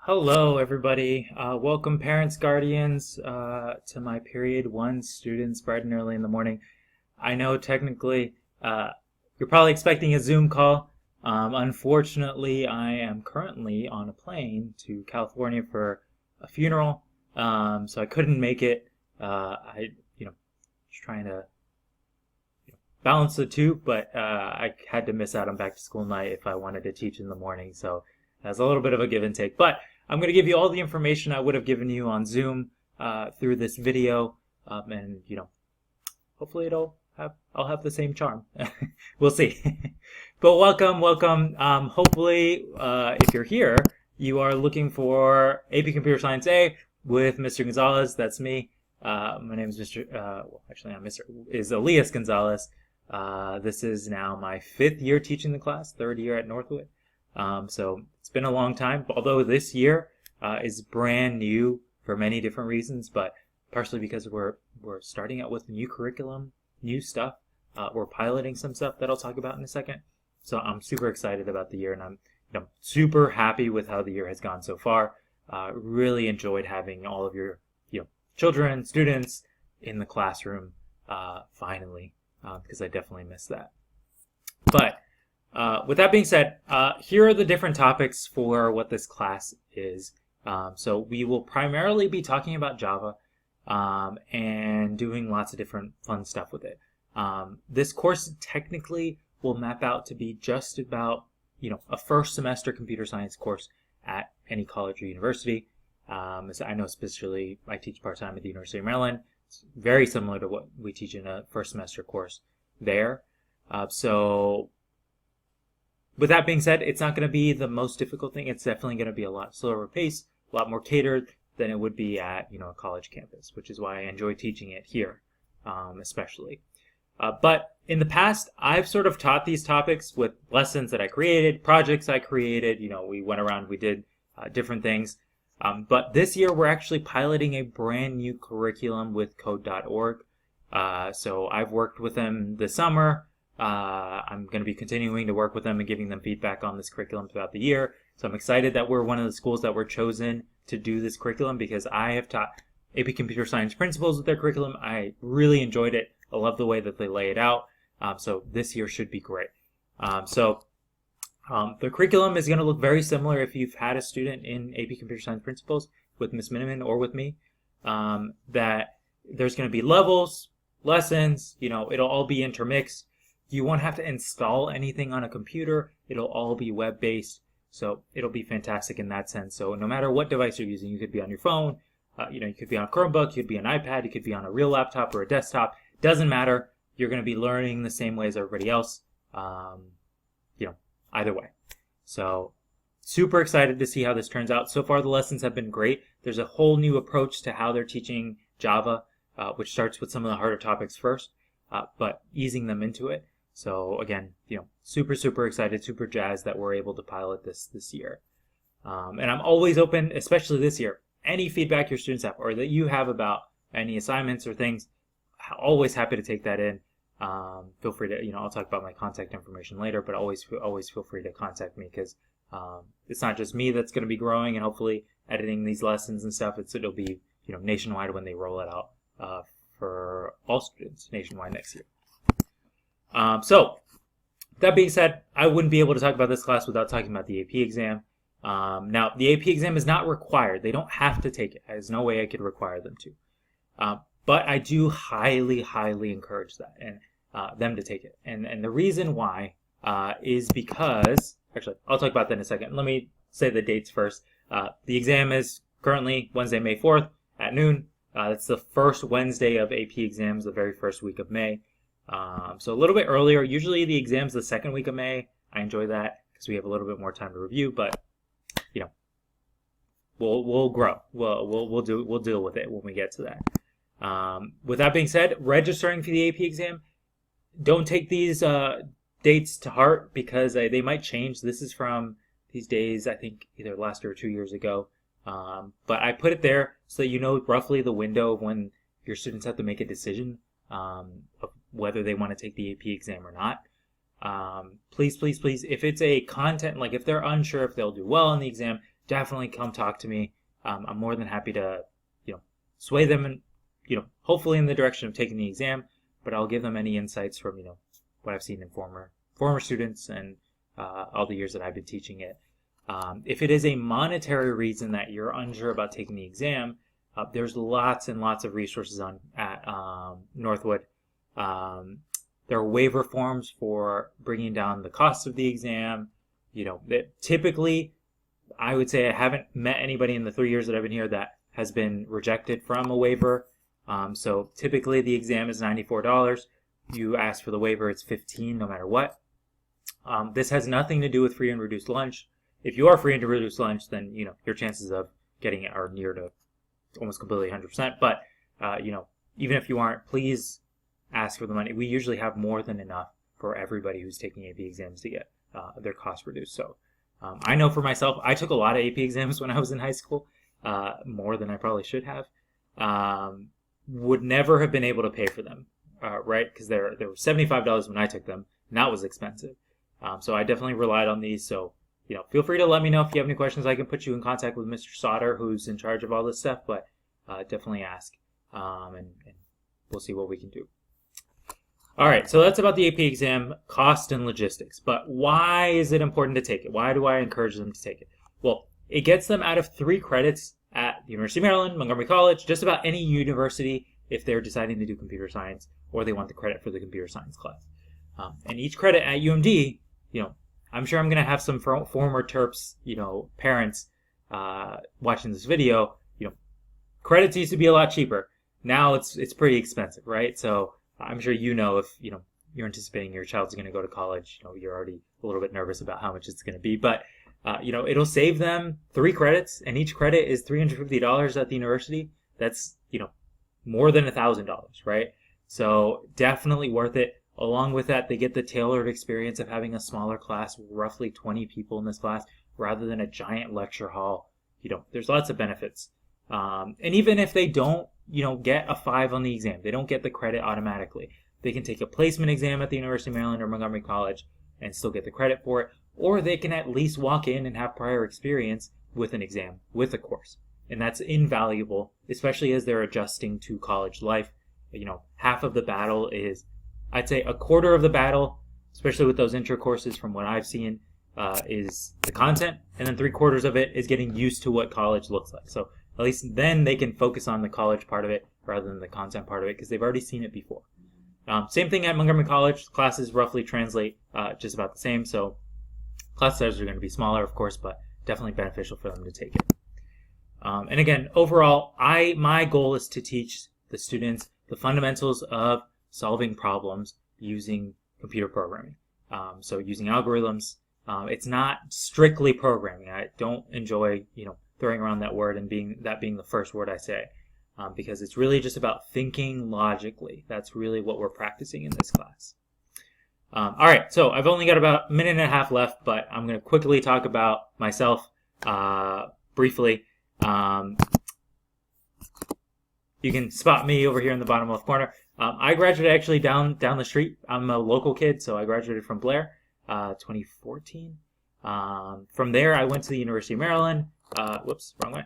Hello, everybody. Welcome, parents, guardians, to my period one students bright and early in the morning. I know technically you're probably expecting a Zoom call. Unfortunately, I am currently on a plane to California for a funeral, so I couldn't make it. Just trying to balance the two, but I had to miss out on back to school night if I wanted to teach in the morning, so that's a little bit of a give and take. But I'm going to give you all the information I would have given you on Zoom through this video, and hopefully I'll have the same charm. We'll see. But welcome. Hopefully, if you're here, you are looking for AP Computer Science A with Mr. Gonzalez. That's me. My name is is Elias Gonzalez. This is now my 5th year teaching the class, 3rd year at Northwood. So it's been a long time, although this year is brand new for many different reasons, but partially because we're starting out with new curriculum, new stuff. We're piloting some stuff that I'll talk about in a second. So I'm super excited about the year, and I'm super happy with how the year has gone so far. Really enjoyed having all of your children, students in the classroom finally, because I definitely missed that. But with that being said, here are the different topics for what this class is. So we will primarily be talking about Java and doing lots of different fun stuff with it. This course technically will map out to be just about a first semester computer science course at any college or university. As I know, especially I teach part-time at the University of Maryland. It's very similar to what we teach in a first semester course there. So with that being said, it's not going to be the most difficult thing. It's definitely going to be a lot slower pace, a lot more catered than it would be at a college campus, which is why I enjoy teaching it here, especially. But in the past, I've sort of taught these topics with lessons that I created, projects I created. We went around, we did different things. But this year, we're actually piloting a brand new curriculum with code.org. So I've worked with them this summer. I'm going to be continuing to work with them and giving them feedback on this curriculum throughout the year. So I'm excited that we're one of the schools that were chosen to do this curriculum, because I have taught AP Computer Science principles with their curriculum. I really enjoyed it. I love the way that they lay it out. So this year should be great. The curriculum is going to look very similar if you've had a student in AP Computer Science Principles with Ms. Miniman or with me. That there's going to be levels, lessons, it'll all be intermixed. You won't have to install anything on a computer. It'll all be web-based, so it'll be fantastic in that sense. So no matter what device you're using, you could be on your phone, you could be on a Chromebook, you could be on an iPad, you could be on a real laptop or a desktop. Doesn't matter. You're going to be learning the same way as everybody else, either way. So super excited to see how this turns out. So far, the lessons have been great. There's a whole new approach to how they're teaching Java, which starts with some of the harder topics first, but easing them into it. So again, super excited, super jazzed that we're able to pilot this year. And I'm always open, especially this year, any feedback your students have or that you have about any assignments or things, always happy to take that in. Feel free to, I'll talk about my contact information later, but always feel free to contact me, because it's not just me that's going to be growing and hopefully editing these lessons and stuff. It'll be, nationwide when they roll it out for all students nationwide next year. So that being said, I wouldn't be able to talk about this class without talking about the AP exam. Now, the AP exam is not required. They don't have to take it. There's no way I could require them to. But I do highly encourage that and them to take it. And the reason why is because, actually, I'll talk about that in a second. Let me say the dates first. The exam is currently Wednesday, May 4th at noon. That's the first Wednesday of AP exams, the very first week of May. So a little bit earlier. Usually the exam's the second week of May. I enjoy that because we have a little bit more time to review, but we'll grow. We'll deal with it when we get to that. With that being said, registering for the AP exam, don't take these dates to heart, because they might change. This is from these days, I think either last year or 2 years ago. But I put it there so that you know roughly the window of when your students have to make a decision of whether they want to take the AP exam or not. Please, if it's a content, like if they're unsure if they'll do well in the exam, definitely come talk to me. I'm more than happy to, sway them and, hopefully in the direction of taking the exam, but I'll give them any insights from, what I've seen in former students and all the years that I've been teaching it. If it is a monetary reason that you're unsure about taking the exam, there's lots and lots of resources at Northwood. There are waiver forms for bringing down the cost of the exam. That typically, I would say I haven't met anybody in the 3 years that I've been here that has been rejected from a waiver. So typically the exam is $94. You ask for the waiver, it's $15 no matter what. This has nothing to do with free and reduced lunch. If you are free and reduced lunch, then your chances of getting it are near to almost completely 100%. But even if you aren't, please ask for the money. We usually have more than enough for everybody who's taking AP exams to get their costs reduced. So I know for myself, I took a lot of AP exams when I was in high school, more than I probably should have. Would never have been able to pay for them, right? Because they were $75 when I took them, and that was expensive. So I definitely relied on these. So feel free to let me know if you have any questions. I can put you in contact with Mr. Sauter, who's in charge of all this stuff, but definitely ask, and we'll see what we can do. All right, so that's about the AP exam, cost and logistics. But why is it important to take it? Why do I encourage them to take it? Well, it gets them out of 3 credits at the University of Maryland, Montgomery College, just about any university if they're deciding to do computer science or they want the credit for the computer science class. And each credit at UMD, I'm sure I'm going to have some former Terps, parents watching this video. Credits used to be a lot cheaper. Now it's pretty expensive, right? So I'm sure if you're anticipating your child's going to go to college, you're already a little bit nervous about how much it's going to be. But it'll save them 3 credits, and each credit is $350 at the university. That's more than $1,000, right? So definitely worth it. Along with that, they get the tailored experience of having a smaller class, roughly 20 people in this class, rather than a giant lecture hall. There's lots of benefits. And even if they don't, get a 5 on the exam, they don't get the credit automatically. They can take a placement exam at the University of Maryland or Montgomery College and still get the credit for it. Or they can at least walk in and have prior experience with an exam, with a course. And that's invaluable, especially as they're adjusting to college life. Half of the battle is, I'd say a quarter of the battle, especially with those intro courses from what I've seen, is the content. And then 3/4 of it is getting used to what college looks like. So at least then they can focus on the college part of it rather than the content part of it because they've already seen it before. Same thing at Montgomery College. Classes roughly translate just about the same. So class sizes are going to be smaller, of course, but definitely beneficial for them to take it. And again, overall, my goal is to teach the students the fundamentals of solving problems using computer programming. So using algorithms. It's not strictly programming. I don't enjoy, throwing around that word and being the first word I say, because it's really just about thinking logically. That's really what we're practicing in this class. All right, so I've only got about a minute and a half left, but I'm going to quickly talk about myself briefly. You can spot me over here in the bottom left corner. I graduated actually down the street. I'm a local kid, so I graduated from Blair, 2014. From there, I went to the University of Maryland. Whoops, wrong way.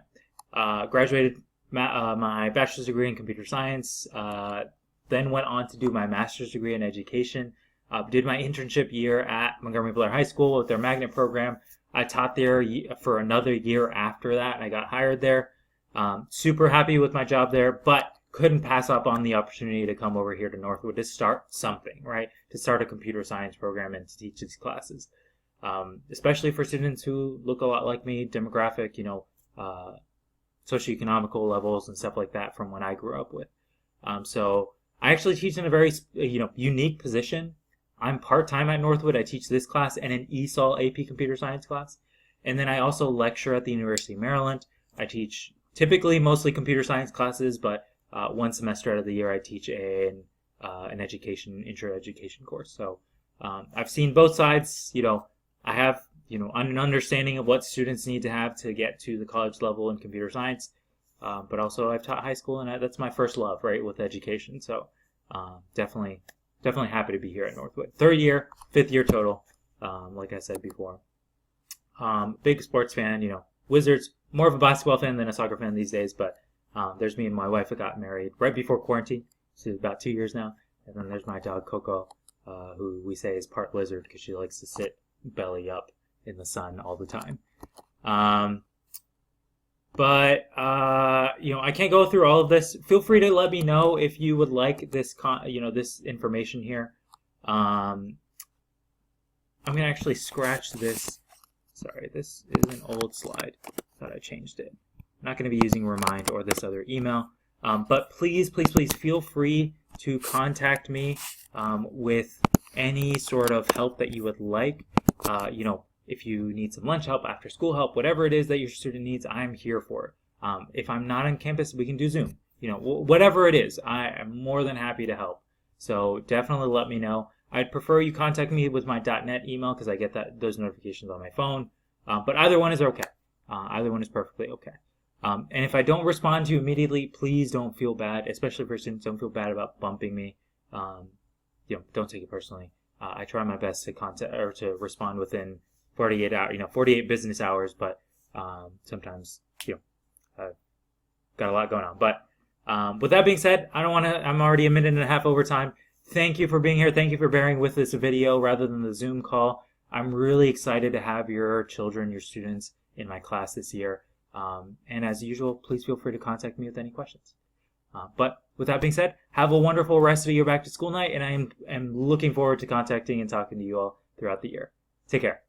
Graduated my bachelor's degree in computer science. Then went on to do my master's degree in education. Did my internship year at Montgomery Blair High School with their magnet program. I taught there for another year after that. I got hired there. Super happy with my job there, but couldn't pass up on the opportunity to come over here to Northwood to start something, right? To start a computer science program and to teach these classes. Especially for students who look a lot like me, demographic, socioeconomical levels and stuff like that from when I grew up with. So I actually teach in a very, unique position. I'm part-time at Northwood. I teach this class and an ESOL AP Computer Science class. And then I also lecture at the University of Maryland. I teach typically mostly computer science classes, but one semester out of the year I teach an intro education course. So I've seen both sides. I have an understanding of what students need to have to get to the college level in computer science, but also I've taught high school, and that's my first love, right, with education. So definitely happy to be here at Northwood. 3rd year, 5th year total, like I said before. Big sports fan, Wizards. More of a basketball fan than a soccer fan these days, but there's me and my wife that got married right before quarantine, so about 2 years now. And then there's my dog Coco, who we say is part lizard because she likes to sit belly up in the sun all the time. But I can't go through all of this. Feel free to let me know if you would like this, this information here. I'm gonna actually scratch this. Sorry, this is an old slide. Thought I changed it. I'm not gonna be using Remind or this other email. But please, please, please feel free to contact me with any sort of help that you would like. If you need some lunch help, after school help, whatever it is that your student needs, I'm here for it. If I'm not on campus, we can do Zoom. Whatever it is, I am more than happy to help. So definitely let me know. I'd prefer you contact me with my .net email because I get those notifications on my phone. But either one is okay. Either one is perfectly okay. And if I don't respond to you immediately, please don't feel bad, especially for students. Don't feel bad about bumping me. Don't take it personally. I try my best to contact or to respond within 48 hours, 48 business hours, but sometimes, I've got a lot going on. But with that being said, I'm already a minute and a half over time. Thank you for being here. Thank you for bearing with this video rather than the Zoom call. I'm really excited to have your children, your students in my class this year. And as usual, please feel free to contact me with any questions. But with that being said, have a wonderful rest of your back to school night, and I am looking forward to contacting and talking to you all throughout the year. Take care.